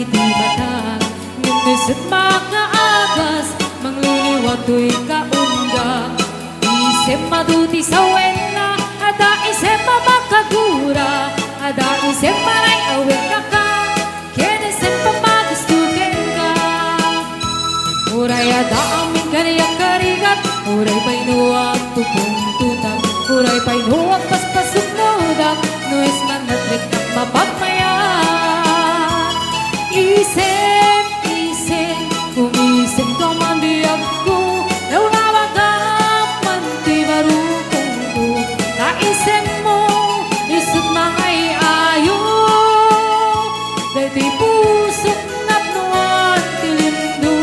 iti batang nginisip makaagas mangliliwat to'y kaungga isip maduti sa wena ada isip makagura ada isip maray awit kaka kinisip pamagustukin ka uray ada amin kaniyak karigat uray pa'y nuwag tupong tutang uray pa'y nuwag paspasok nudak nuis man natrik at mapagmayan isip, isip umisip ka man biyag ko naunawag ka man di marupong ko naisip mo isip mangay ayo dati pusok nat nuwan tilindo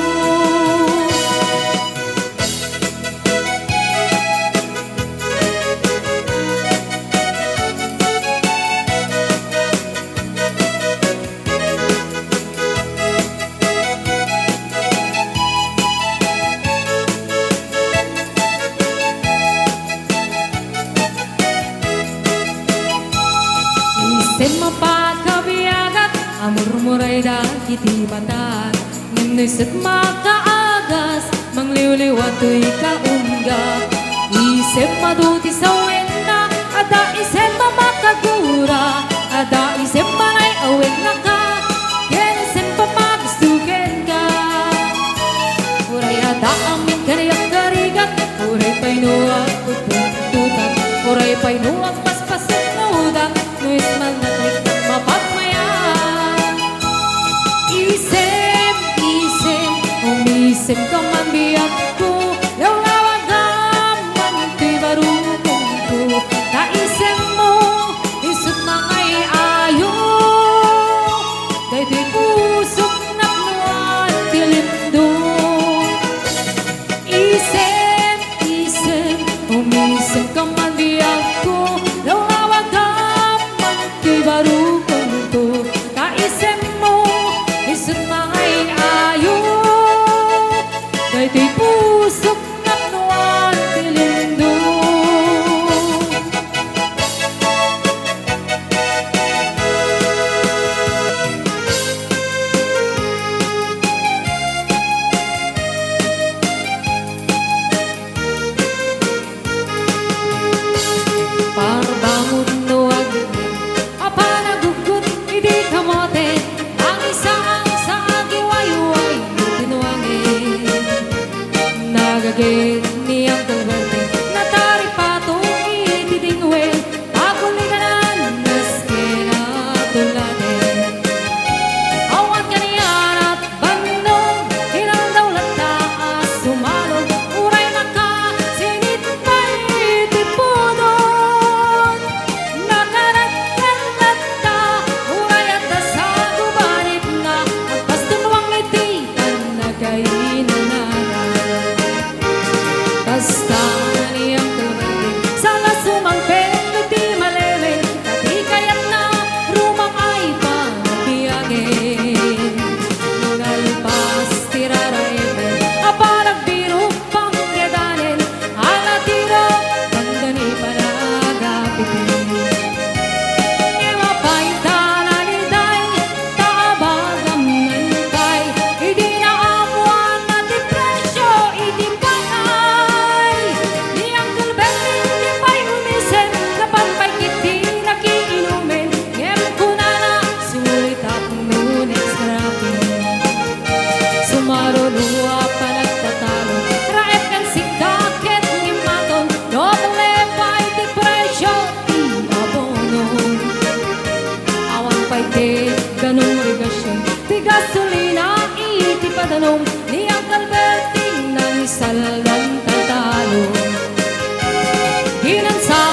Sen mapagkabiyagat amur-muray da kiti batan nganisit makaagas mangliwliwat to'y kaungga isip maduti sa wena ada isip makagura ada isip manay awig na ka kinisip pamagustukin ka uray ada amin kaniyak karigat uray pa'y nuwag tutututang uray pa'y nuwag paspasin nudak nuis man natrik mapagmayan isip, isip umisip ka man biyag ko lawlawag ka man di barupong ko naisip mo isip na ngay ayo kay di pusok na nuwan tilindo isip, isip umisip ka man biyag ko lawlawag ka man di barupong ko naisip mo isip na ngay ayo kay di pusok na nuwan tilindo parbangon nuwag apa nagugut hindi kamote ang isang sa agiwayway tinuangin nagagit niyang kalberte natari pato itidingwel paguliganan naskena tulatin awan kaniyan at bandong hinandawlat taas sumalog uray maka sinit pa'y tipudon nakaragkalat ta uray at sa gubanit na at pastunwang ititan na kainanaran basta niyang kalberte sa lasumang pento di malere pati kaya't na rumang ay pabiyagin nalpas tiraraebe aparag biro pang kedanin alatiro bandani panagapitin Iwapay tananiday taabagam nankay hindi na amuan matipresyo iti panay niyang kalberte di pa'y umisip napanpay kiti nakiinumin ngem kunana sulit at nunik skrapin sumaruluwa pa nagtatalo raep kan sikakit ni maton doble pa'y di presyo di abonon awan pa'y di ganong regasyon di gasolina iti padanong niyang kalberting nang isalan tatalo hinansa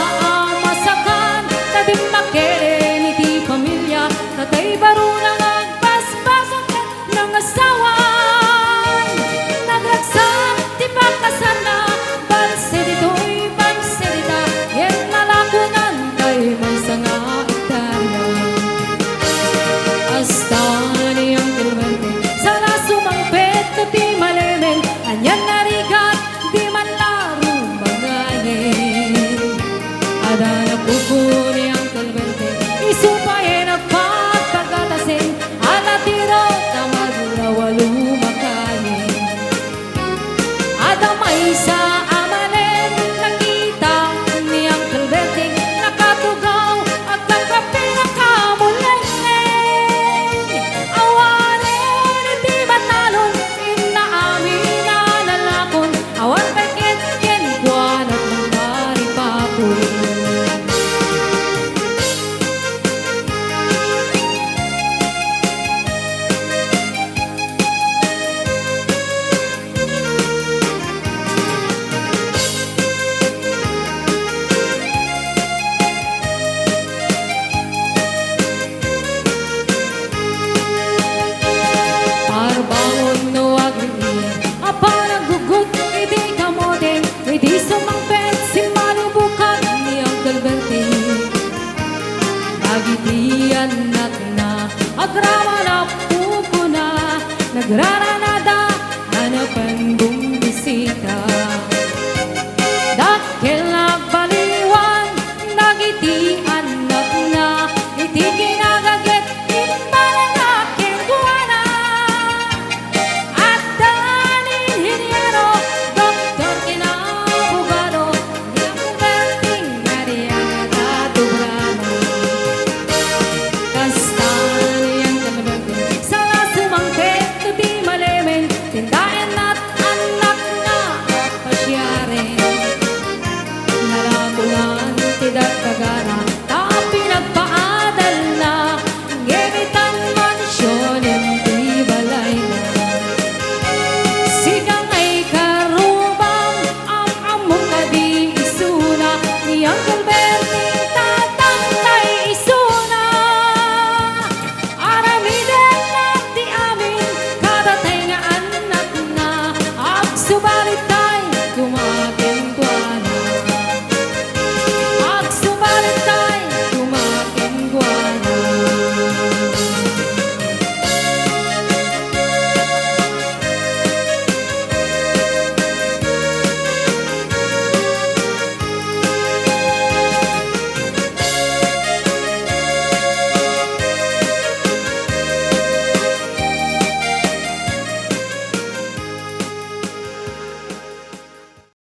masakan tadim makere iti pamilya tatay barunang agpaspasan ng asawan nagragsak di pagkasan na balse dito'y balse dita yen nalakunan kay may sanga itarya hasta niyang kalberte sa lasumang peto ti malemen anyan narigat agrama na pupuna, nagrara